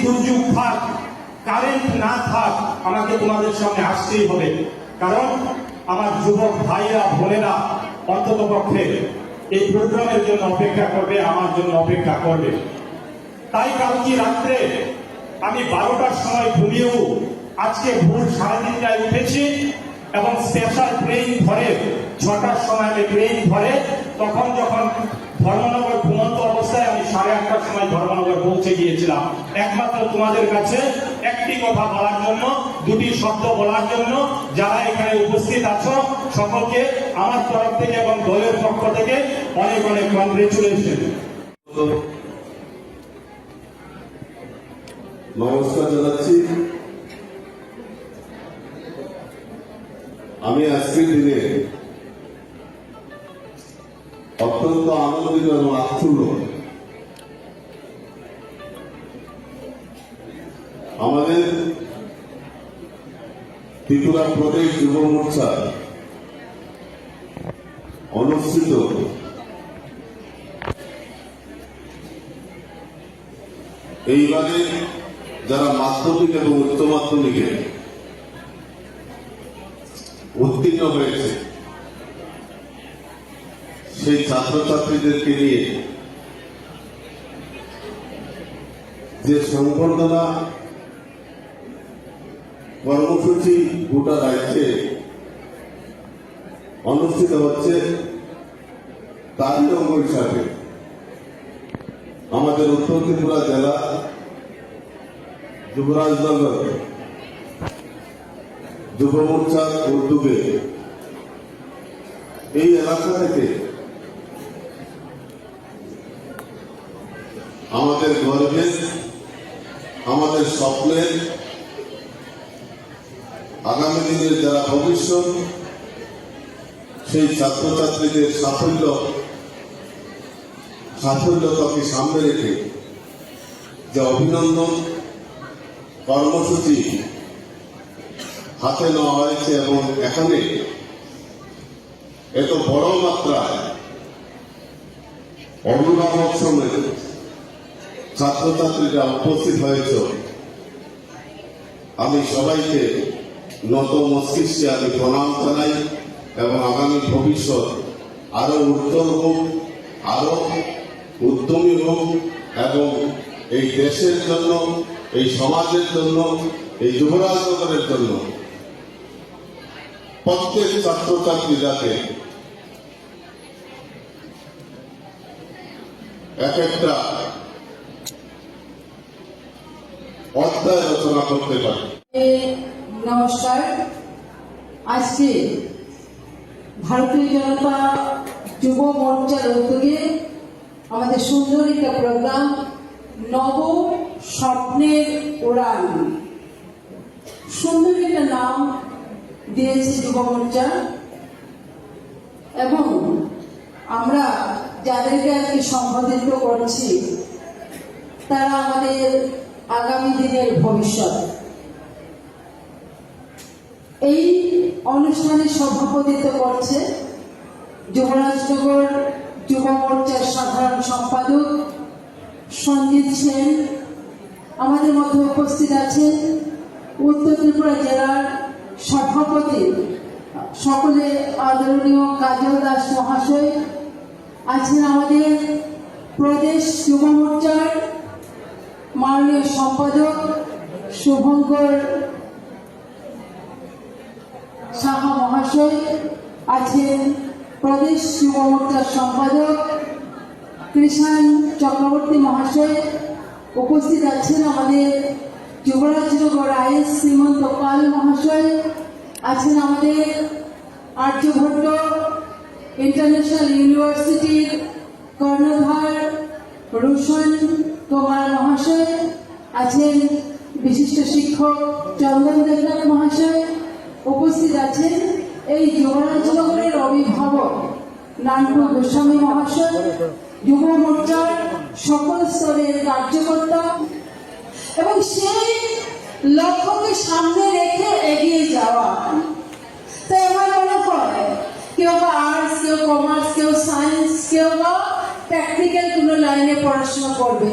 দুর্যোগ থাক, কারেন্ট না থাক, আমাকে তোমাদের সামনে আসতেই হবে। কারণ আমার যুবক ভাইরা বোনেরা অন্তত পক্ষে এই প্রোগ্রামের জন্য অপেক্ষা করবে, আমার জন্য অপেক্ষা করবে। তাই কালকে রাত্রে আমি 12টার সময় ঘুমিয়েও আজকে ভোর 3:30টায় উঠেছি এবং স্পেশাল ট্রেন ধরে 6টার সময় আমি ট্রেন ধরে তখন যখন ধর্মনগর ঘুমন্ত অবস্থায় আমি 8:30টার সময় ধর্মনগর পৌঁছে গিয়েছিলাম একমাত্র তোমাদের কাছে একটি কথা বলার জন্য, দুটি শব্দ বলার জন্য। যারা এখানে উপস্থিত আছো সকলকে আমার তরফ থেকে এবং দলের পক্ষ থেকে অনেক অনেক কংগ্রেচুলেশন। নমস্কার জানাচ্ছি। আমি আজকের দিনে অত্যন্ত আনন্দিত এবং আচ্ছন্ন। আমাদের ত্রিপুরা প্রদেশ যুব মোর্চা অনুষ্ঠিত এইবারে যারা মাধ্যমিক এবং উচ্চ মাধ্যমিকে উত্তীর্ণ হয়েছে সেই ছাত্রছাত্রীদেরকে নিয়ে যে সংবর্ধনা কর্মসূচি গোটা রাজ্যে অনুষ্ঠিত হচ্ছে, তারই অঙ্গ হিসাবে আমাদের উত্তর ত্রিপুরা জেলা যুবরাজনগর যুব মোর্চার উদ্যোগে এই এলাকা থেকে আমাদের গর্বের, আমাদের স্বপ্নের, আগামী দিনের যারা ভবিষ্যৎ সেই ছাত্রছাত্রীদের সাফল্যতাকে সামনে রেখে যে অভিনন্দন কর্মসূচি হাতে নেওয়া হয়েছে এবং এখানে এত বড় মাত্রায় অভিভাবক সমেত ছাত্রছাত্রীরা উপস্থিত হয়েছে, আমি সবাইকে নত মস্তিষ্কে আমি প্রণাম জানাই এবং আগামী ভবিষ্যৎ আরো উজ্জ্বল হোক, আরো উদ্যমী হোক এবং এই দেশের জন্য, এই সমাজের জন্য, এই যুবরাজনগরের জন্য প্রত্যেক ছাত্রছাত্রী যাতে এক একটা অধ্যায় রচনা করতে পারে। নমস্কার। আজকে ভারতীয় জনতা যুব মোর্চার উদ্যোগে আমাদের সুন্দর একটা প্রোগ্রাম নব স্বপ্নের উড়ান, সুন্দর একটা নাম দিয়েছে যুব মোর্চা। এবং আমরা যাদেরকে আজকে সম্বোধিত করছি তারা আমাদের আগামী দিনের ভবিষ্যৎ। এই অনুষ্ঠানে সভাপতিত্ব করছে যুবরাজনগর যুব মোর্চার সাধারণ সম্পাদক সঞ্জিত সেন। আমাদের মধ্যে উপস্থিত আছেন উত্তর ত্রিপুরা জেলার সভাপতি সকলে আদরণীয় কাজল দাস মহাশয়। আছেন আমাদের প্রদেশ যুব মোর্চার মাননীয় সম্পাদক শুভঙ্কর সাহা মহাশয়। আছেন প্রদেশ যুব মোর্চার সম্পাদক কৃষাণ চক্রবর্তী মহাশয়। উপস্থিত আছেন আমাদের যুবরাজনগর আইএস শ্রীমন্ত পাল মহাশয়। আছেন আমাদের আর্যভট্ট ইন্টারন্যাশনাল ইউনিভার্সিটির কর্ণধার রোশন কুমার মহাশয়। আছেন বিশিষ্ট শিক্ষক চন্দন দেবনাথ মহাশয়। উপস্থিত আছেন এই যুবরাজনগরের অভিভাবক নান্টু গোস্বামী মহাশয়, যুব মোর্চার সকল স্তরের কার্যকর্তা এবং সেই লক্ষ্যকে সামনে রেখে এগিয়ে যাওয়া। তাই আমার মনে হয় কেউ বা আর্টস, কেউ কমার্স, কেউ সায়েন্স, কেউ বা প্র্যাকটিক্যাল কোনো লাইনে পড়াশোনা করবে।